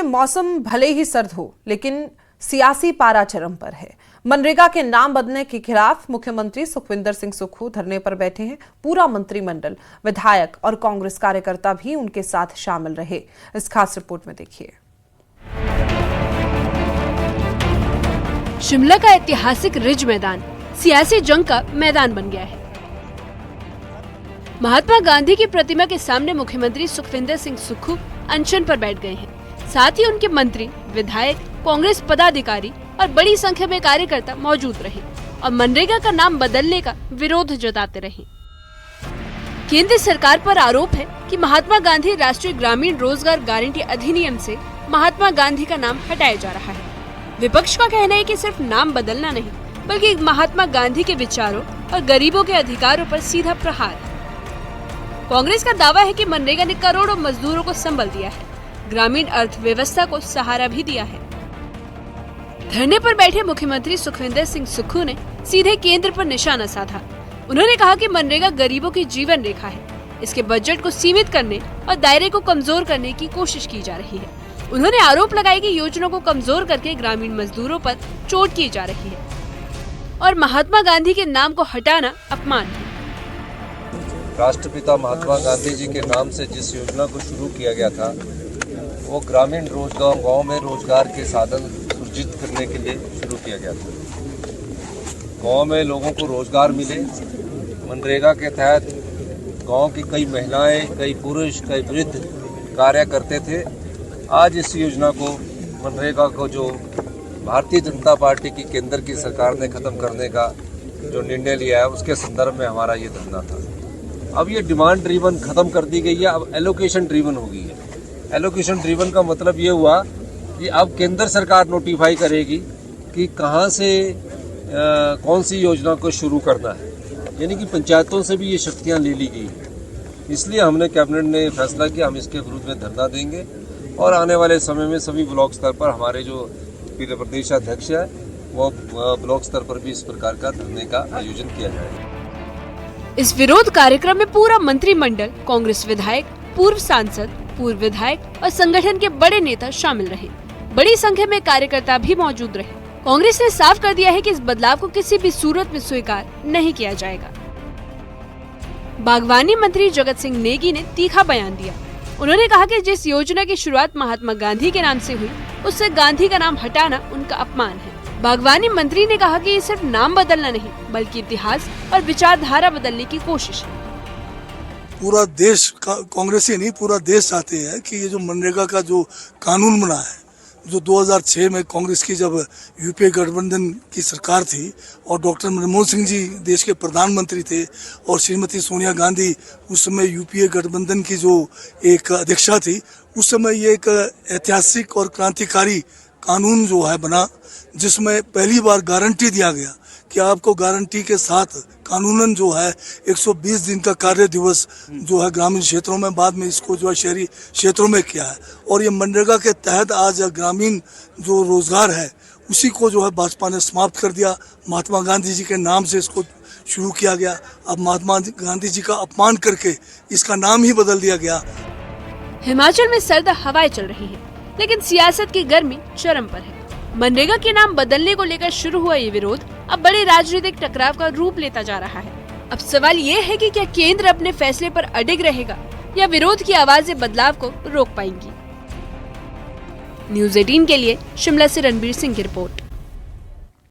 मौसम भले ही सर्द हो, लेकिन सियासी पारा चरम पर है। मनरेगा के नाम बदलने के खिलाफ मुख्यमंत्री सुखविंदर सिंह सुक्खू धरने पर बैठे हैं। पूरा मंत्रिमंडल, विधायक और कांग्रेस कार्यकर्ता भी उनके साथ शामिल रहे। इस खास रिपोर्ट में देखिए। शिमला का ऐतिहासिक रिज मैदान सियासी जंग का मैदान बन गया है। महात्मा गांधी की प्रतिमा के सामने मुख्यमंत्री सुखविंदर सिंह सुक्खू अनशन पर बैठ गए हैं। साथ ही उनके मंत्री, विधायक, कांग्रेस पदाधिकारी और बड़ी संख्या में कार्यकर्ता मौजूद रहे और मनरेगा का नाम बदलने का विरोध जताते रहे। केंद्र सरकार पर आरोप है कि महात्मा गांधी राष्ट्रीय ग्रामीण रोजगार गारंटी अधिनियम से महात्मा गांधी का नाम हटाया जा रहा है। विपक्ष का कहना है कि सिर्फ नाम बदलना नहीं, बल्कि महात्मा गांधी के विचारों और गरीबों के अधिकारों पर सीधा प्रहार है। कांग्रेस का दावा है कि मनरेगा ने करोड़ों मजदूरों को संबल दिया है, ग्रामीण अर्थव्यवस्था को सहारा भी दिया है। धरने पर बैठे मुख्यमंत्री सुखविंदर सिंह सुक्खू ने सीधे केंद्र पर निशाना साधा। उन्होंने कहा कि मनरेगा गरीबों की जीवन रेखा है। इसके बजट को सीमित करने और दायरे को कमजोर करने की कोशिश की जा रही है। उन्होंने आरोप लगाया कि योजना को कमजोर करके ग्रामीण मजदूरों पर चोट की जा रही है और महात्मा गांधी के नाम को हटाना अपमान है। राष्ट्रपिता महात्मा गांधी जी के नाम से जिस योजना को शुरू किया गया था, वो ग्रामीण रोजगार, गांव में रोजगार के साधन सृजित करने के लिए शुरू किया गया था। गांव में लोगों को रोजगार मिले। मनरेगा के तहत गांव की कई महिलाएं, कई पुरुष, कई वृद्ध कार्य करते थे। आज इस योजना को, मनरेगा को, जो भारतीय जनता पार्टी की केंद्र की सरकार ने खत्म करने का जो निर्णय लिया है, उसके संदर्भ में हमारा ये धरना था। अब ये डिमांड ड्रीवन खत्म कर दी गई है, अब एलोकेशन ड्रीवन हो गई है। एलोकेशन ड्रीवन का मतलब ये हुआ कि अब केंद्र सरकार नोटिफाई करेगी कि कहाँ से कौन सी योजना को शुरू करना है, यानी कि पंचायतों से भी ये शक्तियाँ ले ली गई हैं। इसलिए हमने कैबिनेट ने फैसला किया, हम इसके विरुद्ध में धरना देंगे और आने वाले समय में सभी ब्लॉक स्तर पर हमारे जो प्रदेश अध्यक्ष है, वो ब्लॉक स्तर पर भी इस प्रकार का धरने का आयोजन किया जाएगा। इस विरोध कार्यक्रम में पूरा मंत्रिमंडल, कांग्रेस विधायक, पूर्व सांसद, पूर्व विधायक और संगठन के बड़े नेता शामिल रहे। बड़ी संख्या में कार्यकर्ता भी मौजूद रहे। कांग्रेस ने साफ कर दिया है कि इस बदलाव को किसी भी सूरत में स्वीकार नहीं किया जाएगा। बागवानी मंत्री जगत सिंह नेगी ने तीखा बयान दिया। उन्होंने कहा कि जिस योजना की शुरुआत महात्मा गांधी के नाम से हुई, उससे गांधी का नाम हटाना उनका अपमान है। बागवानी मंत्री ने कहा कि ये सिर्फ नाम बदलना नहीं, बल्कि इतिहास और विचारधारा बदलने की कोशिश है। पूरा देश, कांग्रेस ही नहीं पूरा देश चाहते हैं कि ये जो मनरेगा का जो कानून बना है, जो 2006 में कांग्रेस की जब यूपीए गठबंधन की सरकार थी और डॉक्टर मनमोहन सिंह जी देश के प्रधानमंत्री थे और श्रीमती सोनिया गांधी उस समय यूपीए गठबंधन की जो एक अध्यक्षा थी, उस समय ये एक ऐतिहासिक और क्रांतिकारी कानून जो है बना, जिसमें पहली बार गारंटी दिया गया कि आपको गारंटी के साथ कानूनन जो है 120 दिन का कार्य दिवस जो है ग्रामीण क्षेत्रों में, बाद में इसको जो है शहरी क्षेत्रों में किया है। और ये मनरेगा के तहत आज ग्रामीण जो रोजगार है उसी को जो है भाजपा ने समाप्त कर दिया। महात्मा गांधी जी के नाम से इसको शुरू किया गया, अब महात्मा गांधी जी का अपमान करके इसका नाम ही बदल दिया गया। हिमाचल में सर्द हवाएं चल रही है, लेकिन सियासत की गर्मी चरम पर है। मनरेगा के नाम बदलने को लेकर शुरू हुआ ये विरोध अब बड़े राजनीतिक टकराव का रूप लेता जा रहा है। अब सवाल ये है कि क्या केंद्र अपने फैसले पर अडिग रहेगा या विरोध की आवाजें बदलाव को रोक पाएंगी। न्यूज़ 18 के लिए शिमला से रणबीर सिंह की रिपोर्ट।